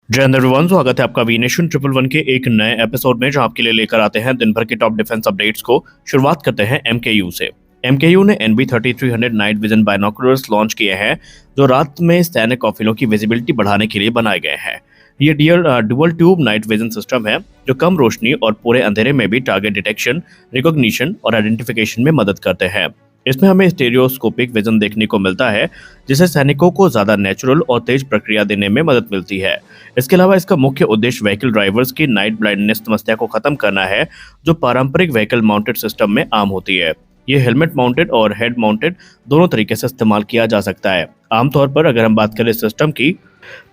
जय हिंद एवरीवन, स्वागत है आपका वी नेशन ट्रिपल वन के एक नए एपिसोड में, जो आपके लिए लेकर आते हैं दिन भर के टॉप डिफेंस अपडेट्स को। शुरुआत करते हैं एमकेयू से। एमकेयू ने NB3300 night vision binoculars launch किए हैं, जो रात में सैन्य कॉफिलों की विजिबिलिटी बढ़ाने के लिए बनाए गए हैं। ये dual tube night vision system है, जो कम रोशनी और पूरे अंधेरे में भी टारगेट डिटेक्शन, रिकॉग्निशन और आइडेंटिफिकेशन में मदद करते हैं। इसमें हमें स्टेरियोस्कोपिक विजन देखने को मिलता है, जिससे सैनिकों को ज्यादा नेचुरल और तेज प्रक्रिया देने में मदद मिलती है। इसके अलावा इसका मुख्य उद्देश्य व्हीकल ड्राइवर्स की नाइट ब्लाइंडनेस समस्या को खत्म करना है, जो पारंपरिक व्हीकल माउंटेड सिस्टम में आम होती है। ये हेलमेट माउंटेड और हेड माउंटेड दोनों तरीके से इस्तेमाल किया जा सकता है। आमतौर पर अगर हम बात करें सिस्टम की,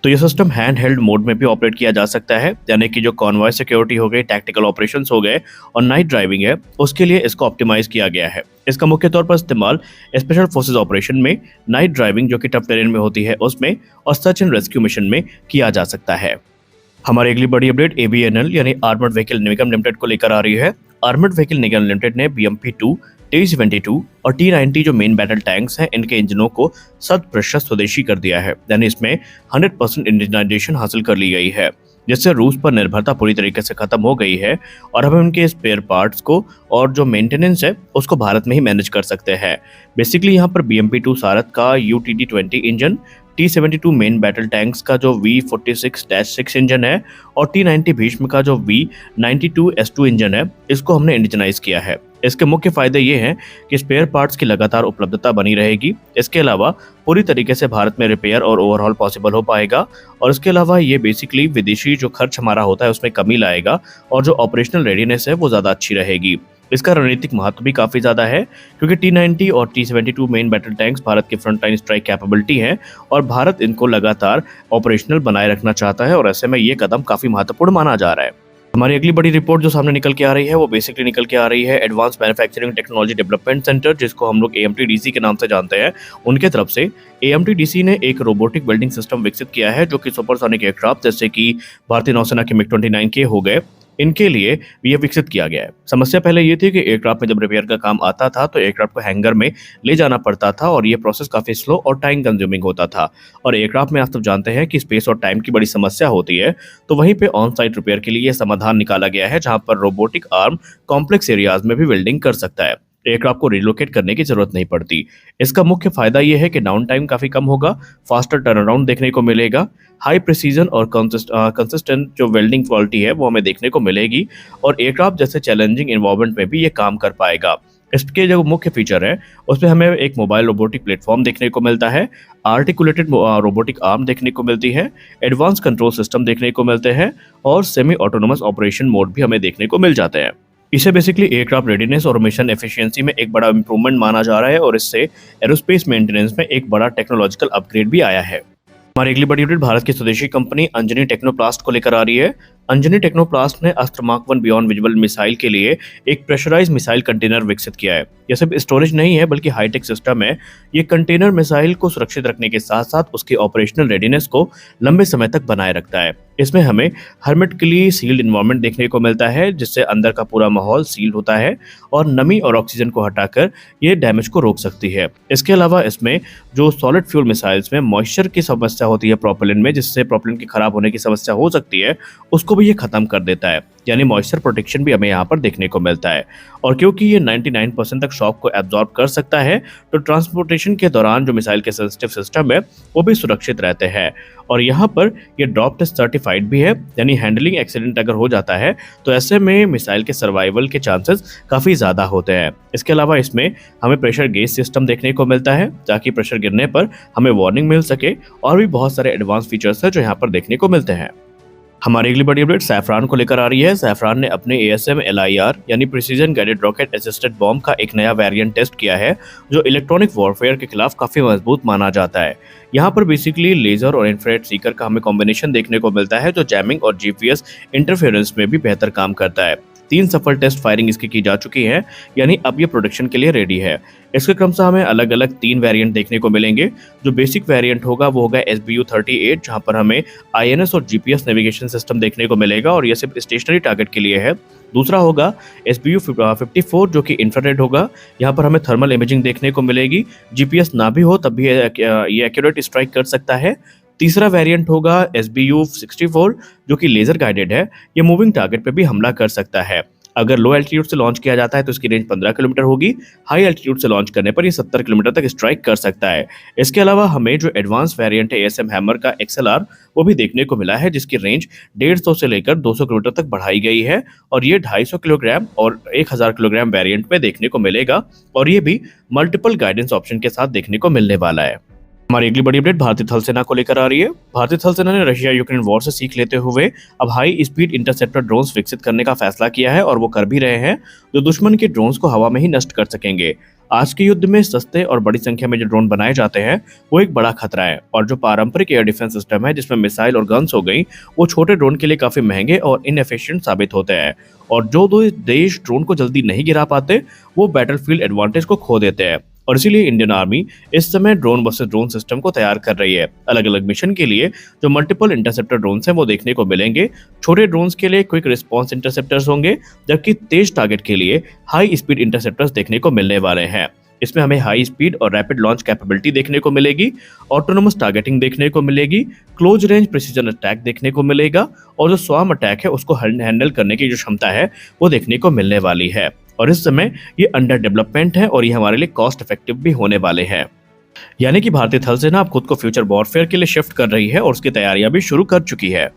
तो ये सिस्टम हैंड हेल्ड मोड में भी ऑपरेट किया जा सकता है, यानी कि जो कॉन्वॉय सिक्योरिटी हो गई, टैक्टिकल ऑपरेशंस हो गए और नाइट ड्राइविंग है, उसके लिए इसको ऑप्टिमाइज किया गया है। इसका मुख्य तौर पर इस्तेमाल स्पेशल फोर्सेज ऑपरेशन में, नाइट ड्राइविंग जो कि टफ टेरेन में होती है उसमें, और सर्च एंड रेस्क्यू मिशन में किया जा सकता है। हमारी अगली बड़ी अपडेट ABNL यानी आर्मर्ड व्हीकल निगम लिमिटेड को लेकर आ रही है। आर्मर्ड व्हीकल निगम लिमिटेड ने BMP-2, T-72 और T-90 जो मेन बैटल टैंक्स हैं, इनके इंजनों को 100% स्वदेशी कर दिया है, यानी इसमें 100% इंडिजनाइजेशन हासिल कर ली गई है, जिससे रूस पर निर्भरता पूरी तरीके से खत्म हो गई है और हम उनके स्पेयर पार्ट्स को और जो मेंटेनेंस है उसको भारत में ही मैनेज कर सकते हैं। बेसिकली यहाँ पर BMP-2 सारथ का UTD-20 engine, T-72 main battle tanks का जो V46-6 इंजन है और T-90 भीष्म का जो V92S2 इंजन है, इसको हमने इंडिजनाइज किया है। इसके मुख्य फायदे ये हैं कि स्पेयर पार्ट्स की लगातार उपलब्धता बनी रहेगी। इसके अलावा पूरी तरीके से भारत में रिपेयर और ओवरहॉल पॉसिबल हो पाएगा, और इसके अलावा ये बेसिकली विदेशी जो खर्च हमारा होता है उसमें कमी लाएगा, और जो ऑपरेशनल रेडीनेस है वो ज़्यादा अच्छी रहेगी। इसका रणनीतिक महत्व भी काफ़ी ज़्यादा है, क्योंकि T-90 और T-72 main battle tanks Bharat की फ्रंट लाइन स्ट्राइक कैपेबिलिटी है और भारत इनको लगातार ऑपरेशनल बनाए रखना चाहता है, और ऐसे में ये कदम काफ़ी महत्वपूर्ण माना जा रहा है। हमारी अगली बड़ी रिपोर्ट जो सामने निकल के आ रही है, वो बेसिकली निकल के आ रही है advance manufacturing technology development centre, जिसको हम लोग AMTDC के नाम से जानते हैं, उनके तरफ से। AMTDC ने एक रोबोटिक वेल्डिंग सिस्टम विकसित किया है, जो कि सुपरसोनिक एयरक्राफ्ट जैसे कि भारतीय नौसेना के MiG-29 के हो गए, इनके लिए ये विकसित किया गया है। समस्या पहले ये थी कि एयरक्राफ्ट में जब रिपेयर का काम आता था तो एयरक्राफ्ट को हैंगर में ले जाना पड़ता था, और ये प्रोसेस काफ़ी स्लो और टाइम कंज्यूमिंग होता था। और एयरक्राफ्ट में आप सब जानते हैं कि स्पेस और टाइम की बड़ी समस्या होती है, तो वहीं पे ऑन साइट रिपेयर के लिए समाधान निकाला गया है, जहां पर रोबोटिक आर्म कॉम्प्लेक्स एरियाज में भी वेल्डिंग कर सकता है। एयरक्राफ्ट को रिलोकेट करने की जरूरत नहीं पड़ती। इसका मुख्य फायदा यह है कि डाउन टाइम काफी कम होगा, फास्टर टर्न अराउंड देखने को मिलेगा, हाई प्रिसीजन और कंसिस्टेंट जो वेल्डिंग क्वालिटी है वो हमें देखने को मिलेगी, और एयरक्राफ्ट जैसे चैलेंजिंग एनवायरनमेंट में भी ये काम कर पाएगा। इसके जो मुख्य फीचर है उसमें हमें एक मोबाइल रोबोटिक प्लेटफॉर्म देखने को मिलता है, आर्टिकुलेटेड रोबोटिक आर्म देखने को मिलती है, एडवांस कंट्रोल सिस्टम देखने को मिलते हैं, और सेमी ऑटोनोमस ऑपरेशन मोड भी हमें देखने को मिल जाते हैं। इसे बेसिकली एयरक्राफ्ट रेडीनेस और मिशन एफिशिएंसी में एक बड़ा इंप्रूवमेंट माना जा रहा है, और इससे एरोस्पेस मेंटेनेंस में एक बड़ा टेक्नोलॉजिकल अपग्रेड भी आया है। हमारी अगली बड़ी अपडेट भारत की स्वदेशी कंपनी अंजनी टेक्नोप्लास्ट को लेकर आ रही है। अंजनी टेक्नोप्लास्ट ने अस्त्र मार्क 1 बियॉन्ड विजिबल मिसाइल के लिए एक प्रेशराइज मिसाइल कंटेनर विकसित किया है। यह सिर्फ स्टोरेज नहीं है, बल्कि हाईटेक सिस्टम है। ये कंटेनर मिसाइल को सुरक्षित रखने के साथ साथ उसकी ऑपरेशनल रेडीनेस को लंबे समय तक बनाए रखता है। इसमें हमें हर्मेटिकली सील्ड इन्वायरमेंट देखने को मिलता है, जिससे अंदर का पूरा माहौल सील्ड होता है और नमी और ऑक्सीजन को हटाकर ये डैमेज को रोक सकती है। इसके अलावा इसमें जो सॉलिड फ्यूल मिसाइल्स में मॉइस्चर की समस्या होती है प्रोपेलेंट में, जिससे प्रोपेलेंट की खराब होने की समस्या हो सकती है, उसको भी ये खत्म कर देता है, यानी मॉइस्चर प्रोटेक्शन भी हमें यहाँ पर देखने को मिलता है। और क्योंकि ये 99% तक शॉक को एब्जॉर्ब कर सकता है, तो ट्रांसपोर्टेशन के दौरान जो मिसाइल के सेंसिटिव सिस्टम है वो भी सुरक्षित रहते हैं। और यहाँ पर ये ड्रॉप टेस्ट सर्टिफाइड भी है, यानी हैंडलिंग एक्सीडेंट अगर हो जाता है तो ऐसे में मिसाइल के सर्वाइवल के चांसेस काफ़ी ज़्यादा होते हैं। इसके अलावा इसमें हमें प्रेशर गेज सिस्टम देखने को मिलता है, ताकि प्रेशर गिरने पर हमें वार्निंग मिल सके, और भी बहुत सारे एडवांस फीचर्स हैं जो यहाँ पर देखने को मिलते हैं। हमारी अगली बड़ी अपडेट सैफरान को लेकर आ रही है। सैफरान ने अपने ASM LIR यानी precision guided rocket assisted bomb का एक नया वेरिएंट टेस्ट किया है, जो इलेक्ट्रॉनिक वॉरफेयर के खिलाफ काफी मजबूत माना जाता है। यहाँ पर बेसिकली लेजर और इंफ्रारेड सीकर का हमें कॉम्बिनेशन देखने को मिलता है, जो जैमिंग और GPS इंटरफेरेंस में भी बेहतर काम करता है। 3 सफल टेस्ट फायरिंग इसकी की जा चुकी है, यानी अब ये प्रोडक्शन के लिए रेडी है। इसके क्रम से हमें अलग अलग 3 वेरिएंट देखने को मिलेंगे। जो बेसिक वेरिएंट होगा वो होगा SBU-38, जहां पर हमें INS और GPS नेविगेशन सिस्टम देखने को मिलेगा, और ये सिर्फ स्टेशनरी टारगेट के लिए है। दूसरा होगा SBU-54, जो कि इंफ्रारेड होगा। यहाँ पर हमें थर्मल इमेजिंग देखने को मिलेगी, GPS ना भी हो तब भी ये एक्यूरेट स्ट्राइक कर सकता है। तीसरा वेरिएंट होगा SBU-64 जो कि लेजर गाइडेड है। ये मूविंग टारगेट पे भी हमला कर सकता है। अगर लो एल्टीट्यूड से लॉन्च किया जाता है तो इसकी रेंज 15 किलोमीटर होगी। हाई एल्टीट्यूड से लॉन्च करने पर ये 70 किलोमीटर तक स्ट्राइक कर सकता है। इसके अलावा हमें जो एडवांस वेरिएंट है ASM हैमर का XLR वो भी देखने को मिला है, जिसकी रेंज 150 से लेकर 200 किलोमीटर तक बढ़ाई गई है और ये 250 किलोग्राम और 1000 किलोग्राम वेरिएंट में देखने को मिलेगा और ये भी मल्टीपल गाइडेंस ऑप्शन के साथ देखने को मिलने वाला है। हमारी अगली बड़ी अपडेट भारतीय थल सेना को लेकर आ रही है। भारतीय थल सेना ने रशिया यूक्रेन वॉर से सीख लेते हुए अब हाई स्पीड इंटरसेप्टर ड्रोन्स विकसित करने का फैसला किया है और वो कर भी रहे हैं, जो दुश्मन के ड्रोन्स को हवा में ही नष्ट कर सकेंगे। आज के युद्ध में सस्ते और बड़ी संख्या में जो ड्रोन बनाए जाते हैं वो एक बड़ा खतरा है और जो पारंपरिक एयर डिफेंस सिस्टम है जिसमें मिसाइल और गन्स हो गई, वो छोटे ड्रोन के लिए काफी महंगे और इनएफिशिएंट साबित होते हैं और जो दो देश ड्रोन को जल्दी नहीं गिरा पाते वो बैटलफील्ड एडवांटेज को खो देते हैं और इसीलिए इंडियन आर्मी इस समय ड्रोन वर्सेस ड्रोन सिस्टम को तैयार कर रही है। अलग अलग मिशन के लिए जो मल्टीपल इंटरसेप्टर ड्रोन्स हैं वो देखने को मिलेंगे। छोटे ड्रोन्स के लिए क्विक रिस्पांस इंटरसेप्टर्स होंगे, जबकि तेज टारगेट के लिए हाई स्पीड इंटरसेप्टर्स देखने को मिलने वाले हैं। इसमें हमें हाई स्पीड और रैपिड लॉन्च कैपेबिलिटी देखने को मिलेगी, ऑटोनोमस टारगेटिंग देखने को मिलेगी, क्लोज रेंज प्रिसीजन अटैक देखने को मिलेगा और जो स्वाम अटैक है उसको हैंडल करने की जो क्षमता है वो देखने को मिलने वाली है। और इस समय ये अंडर डेवलपमेंट है और ये हमारे लिए कॉस्ट इफेक्टिव भी होने वाले हैं। यानी कि भारतीय थल सेना अब खुद को फ्यूचर वॉरफेयर के लिए शिफ्ट कर रही है और उसकी तैयारियां भी शुरू कर चुकी है।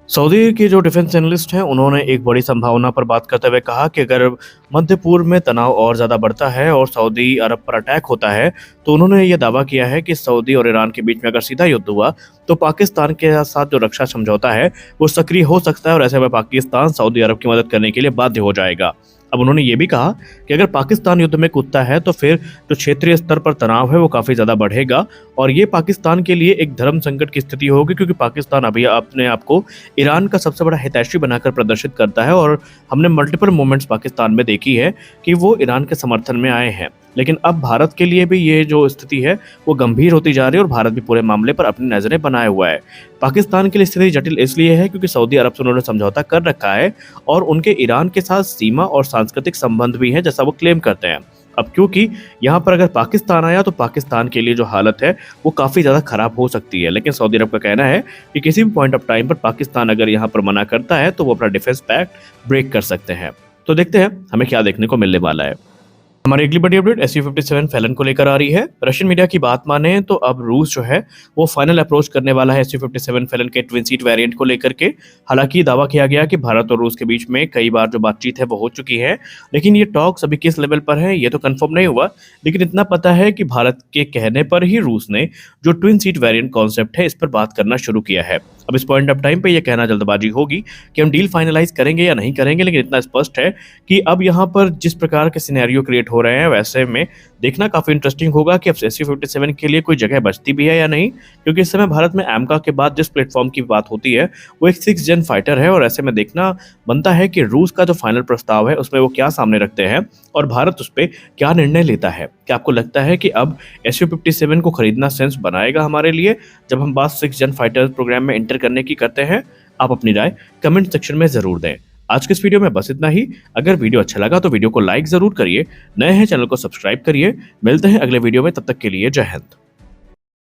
सऊदी के जो डिफेंस एनालिस्ट हैं उन्होंने एक बड़ी संभावना पर बात करते हुए कहा कि अगर मध्य पूर्व में तनाव और ज़्यादा बढ़ता है और सऊदी अरब पर अटैक होता है तो उन्होंने ये दावा किया है कि सऊदी और ईरान के बीच में अगर सीधा युद्ध हुआ तो पाकिस्तान के साथ जो रक्षा समझौता है वो सक्रिय हो सकता है और ऐसे में पाकिस्तान सऊदी अरब की मदद करने के लिए बाध्य हो जाएगा। अब उन्होंने ये भी कहा कि अगर पाकिस्तान युद्ध में कूदता है तो फिर जो क्षेत्रीय स्तर पर तनाव है वो काफ़ी ज़्यादा बढ़ेगा और ये पाकिस्तान के लिए एक धर्म संकट की स्थिति होगी, क्योंकि पाकिस्तान अभी अपने आप को ईरान का सबसे बड़ा हितैषी बनाकर प्रदर्शित करता है और हमने मल्टीपल मोमेंट्स पाकिस्तान में देखी है कि वो ईरान के समर्थन में आए हैं। लेकिन अब भारत के लिए भी ये जो स्थिति है वो गंभीर होती जा रही है और भारत भी पूरे मामले पर अपनी नज़रें बनाए हुआ है। पाकिस्तान के लिए स्थिति जटिल इसलिए है क्योंकि सऊदी अरब से उन्होंने समझौता कर रखा है और उनके ईरान के साथ सीमा और सांस्कृतिक संबंध भी हैं, जैसा वो क्लेम करते हैं। अब क्योंकि यहाँ पर अगर पाकिस्तान आया तो पाकिस्तान के लिए जो हालत है वो काफ़ी ज़्यादा खराब हो सकती है, लेकिन सऊदी अरब का कहना है कि किसी भी पॉइंट ऑफ टाइम पर पाकिस्तान अगर यहाँ पर मना करता है तो वो अपना डिफेंस पैक्ट ब्रेक कर सकते हैं। तो देखते हैं हमें क्या देखने को मिलने वाला है। हमारी अगली बड़ी अपडेट SU-57 फैलन को लेकर आ रही है। रशियन मीडिया की बात माने तो अब रूस जो है वो फाइनल अप्रोच करने वाला है SU-57 फैलन के ट्विन सीट वेरिएंट को लेकर के। हालांकि दावा किया गया कि भारत और रूस के बीच में कई बार जो बातचीत है वो हो चुकी है, लेकिन ये टॉक्स अभी किस लेवल पर है ये तो कंफर्म नहीं हुआ। लेकिन इतना पता है कि भारत के कहने पर ही रूस ने जो ट्विन सीट वेरिएंट कॉन्सेप्ट है इस पर बात करना शुरू किया है। अब इस पॉइंट ऑफ टाइम पे ये कहना जल्दबाजी होगी कि हम डील फाइनलाइज करेंगे या नहीं करेंगे, लेकिन इतना स्पष्ट है कि अब यहाँ पर जिस प्रकार के सिनेरियो क्रिएट हो रहे हैं वैसे में देखना काफी इंटरेस्टिंग होगा कि अब SU-57 के लिए कोई जगह बचती भी है या नहीं, क्योंकि इस समय भारत में AMCA के बाद जिस प्लेटफॉर्म की बात होती है वो एक 6th जेन फाइटर है और ऐसे में देखना बनता है कि रूस का जो फाइनल प्रस्ताव है उसमें वो क्या सामने रखते हैं और भारत उस पर क्या निर्णय लेता है। क्या आपको लगता है कि अब SU-57 को खरीदना सेंस बनाएगा हमारे लिए जब हम बात 6th जेन फाइटर प्रोग्राम में एंटर करने की करते हैं? आप अपनी राय कमेंट सेक्शन में जरूर दें। आज के इस वीडियो में बस इतना ही। अगर वीडियो अच्छा लगा तो वीडियो को लाइक जरूर करिए, नए हैं चैनल को सब्सक्राइब करिए। मिलते हैं अगले वीडियो में, तब तक के लिए जय हिंद।